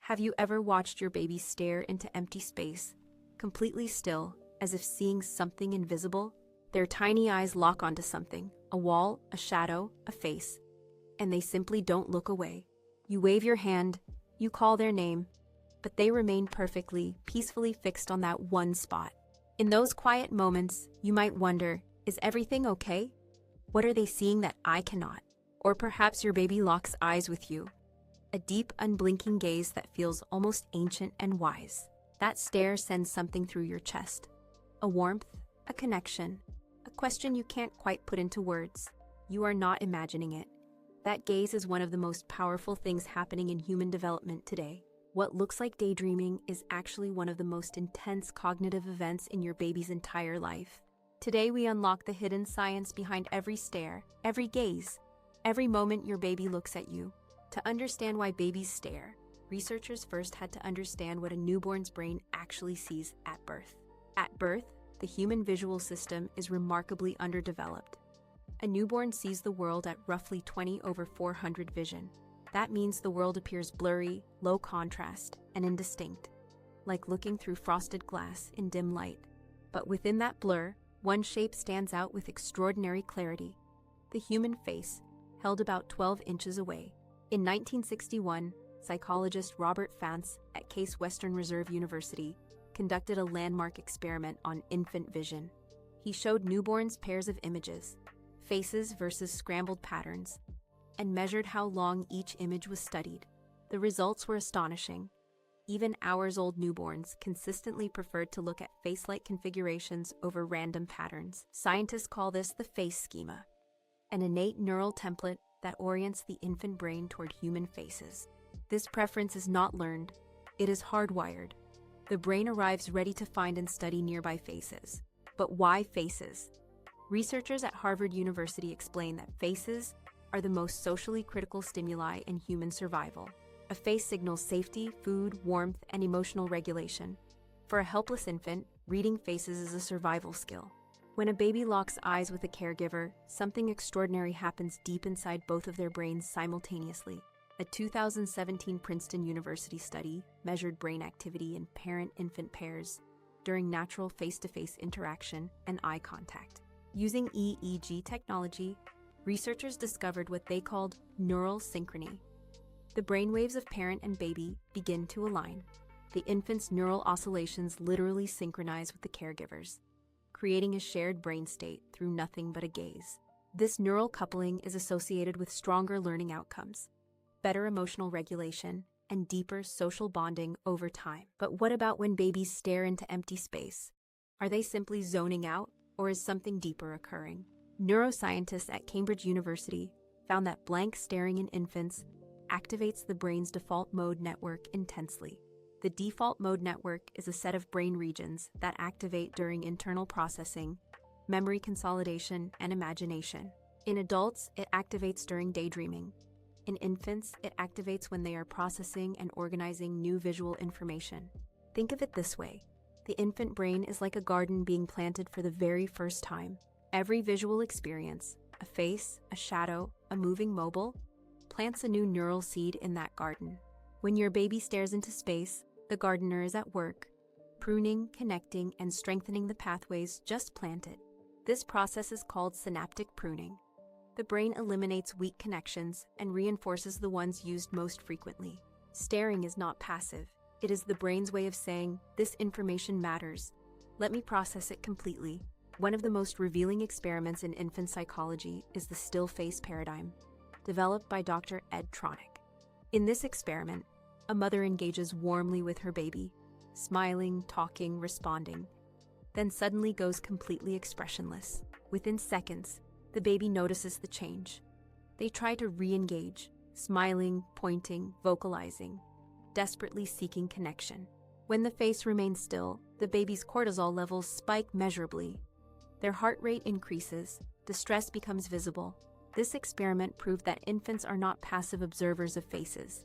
Have you ever watched your baby stare into empty space, completely still, as if seeing something invisible? Their tiny eyes lock onto something, a wall, a shadow, a face, and they simply don't look away. You wave your hand, you call their name, but they remain perfectly, peacefully fixed on that one spot. In those quiet moments, you might wonder, is everything okay? What are they seeing that I cannot? Or perhaps your baby locks eyes with you, a deep, unblinking gaze that feels almost ancient and wise. That stare sends something through your chest. A warmth, a connection, a question you can't quite put into words. You are not imagining it. That gaze is one of the most powerful things happening in human development today. What looks like daydreaming is actually one of the most intense cognitive events in your baby's entire life. Today we unlock the hidden science behind every stare, every gaze, every moment your baby looks at you. To understand why babies stare, researchers first had to understand what a newborn's brain actually sees at birth. At birth, the human visual system is remarkably underdeveloped. A newborn sees the world at roughly 20/400 vision. That means the world appears blurry, low contrast, and indistinct, like looking through frosted glass in dim light. But within that blur, one shape stands out with extraordinary clarity: the human face, held about 12 inches away. In 1961, psychologist Robert Fance at Case Western Reserve University conducted a landmark experiment on infant vision. He showed newborns pairs of images, faces versus scrambled patterns, and measured how long each image was studied. The results were astonishing. Even hours-old newborns consistently preferred to look at face-like configurations over random patterns. Scientists call this the face schema, an innate neural template that orients the infant brain toward human faces. This preference is not learned, it is hardwired. The brain arrives ready to find and study nearby faces. But why faces? Researchers at Harvard University explain that faces are the most socially critical stimuli in human survival. A face signals safety, food, warmth, and emotional regulation. For a helpless infant, reading faces is a survival skill. When a baby locks eyes with a caregiver, something extraordinary happens deep inside both of their brains simultaneously. A 2017 Princeton University study measured brain activity in parent-infant pairs during natural face-to-face interaction and eye contact. Using EEG technology, researchers discovered what they called neural synchrony. The brainwaves of parent and baby begin to align. The infant's neural oscillations literally synchronize with the caregivers, creating a shared brain state through nothing but a gaze. This neural coupling is associated with stronger learning outcomes, better emotional regulation, and deeper social bonding over time. But what about when babies stare into empty space? Are they simply zoning out, or is something deeper occurring? Neuroscientists at Cambridge University found that blank staring in infants activates the brain's default mode network intensely. The default mode network is a set of brain regions that activate during internal processing, memory consolidation, and imagination. In adults, it activates during daydreaming. In infants, it activates when they are processing and organizing new visual information. Think of it this way: the infant brain is like a garden being planted for the very first time. Every visual experience, a face, a shadow, a moving mobile, plants a new neural seed in that garden. When your baby stares into space, the gardener is at work, pruning, connecting, and strengthening the pathways just planted. This process is called synaptic pruning. The brain eliminates weak connections and reinforces the ones used most frequently. Staring is not passive. It is the brain's way of saying, "This information matters. Let me process it completely." One of the most revealing experiments in infant psychology is the still face paradigm, developed by Dr. Ed Tronick. In this experiment, a mother engages warmly with her baby, smiling, talking, responding, then suddenly goes completely expressionless. Within seconds, the baby notices the change. They try to re-engage, smiling, pointing, vocalizing, desperately seeking connection. When the face remains still, the baby's cortisol levels spike measurably. Their heart rate increases, distress becomes visible. This experiment proved that infants are not passive observers of faces.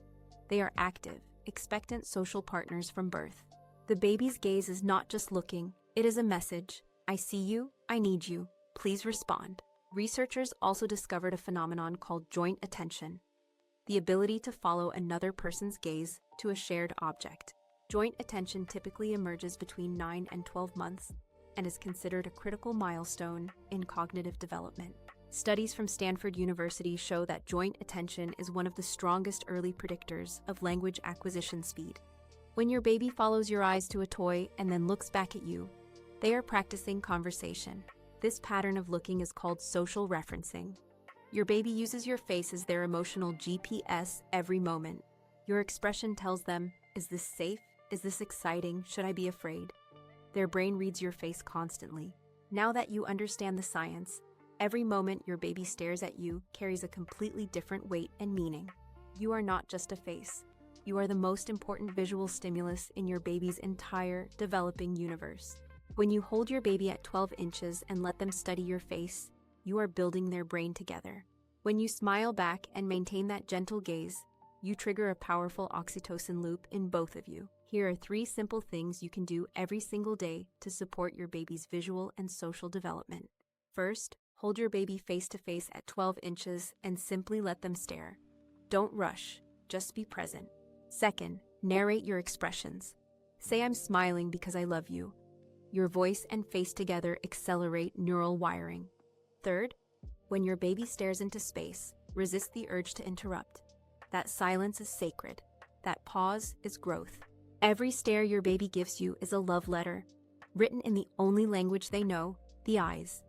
They are active, expectant social partners from birth. The baby's gaze is not just looking, it is a message. I see you, I need you, please respond. Researchers also discovered a phenomenon called joint attention. the ability to follow another person's gaze to a shared object. Joint attention typically emerges between 9 and 12 months and is considered a critical milestone in cognitive development. Studies from Stanford University show that joint attention is one of the strongest early predictors of language acquisition speed. When your baby follows your eyes to a toy and then looks back at you, they are practicing conversation. This pattern of looking is called social referencing. Your baby uses your face as their emotional GPS every moment. Your expression tells them, is this safe? Is this exciting? Should I be afraid? Their brain reads your face constantly. Now that you understand the science, every moment your baby stares at you carries a completely different weight and meaning. You are not just a face. You are the most important visual stimulus in your baby's entire developing universe. When you hold your baby at 12 inches and let them study your face, you are building their brain together. When you smile back and maintain that gentle gaze, you trigger a powerful oxytocin loop in both of you. Here are 3 simple things you can do every single day to support your baby's visual and social development. First, hold your baby face to face at 12 inches and simply let them stare. Don't rush, just be present. Second, narrate your expressions. Say, I'm smiling because I love you. Your voice and face together accelerate neural wiring. Third, when your baby stares into space, resist the urge to interrupt. That silence is sacred. That pause is growth. Every stare your baby gives you is a love letter, written in the only language they know, the eyes.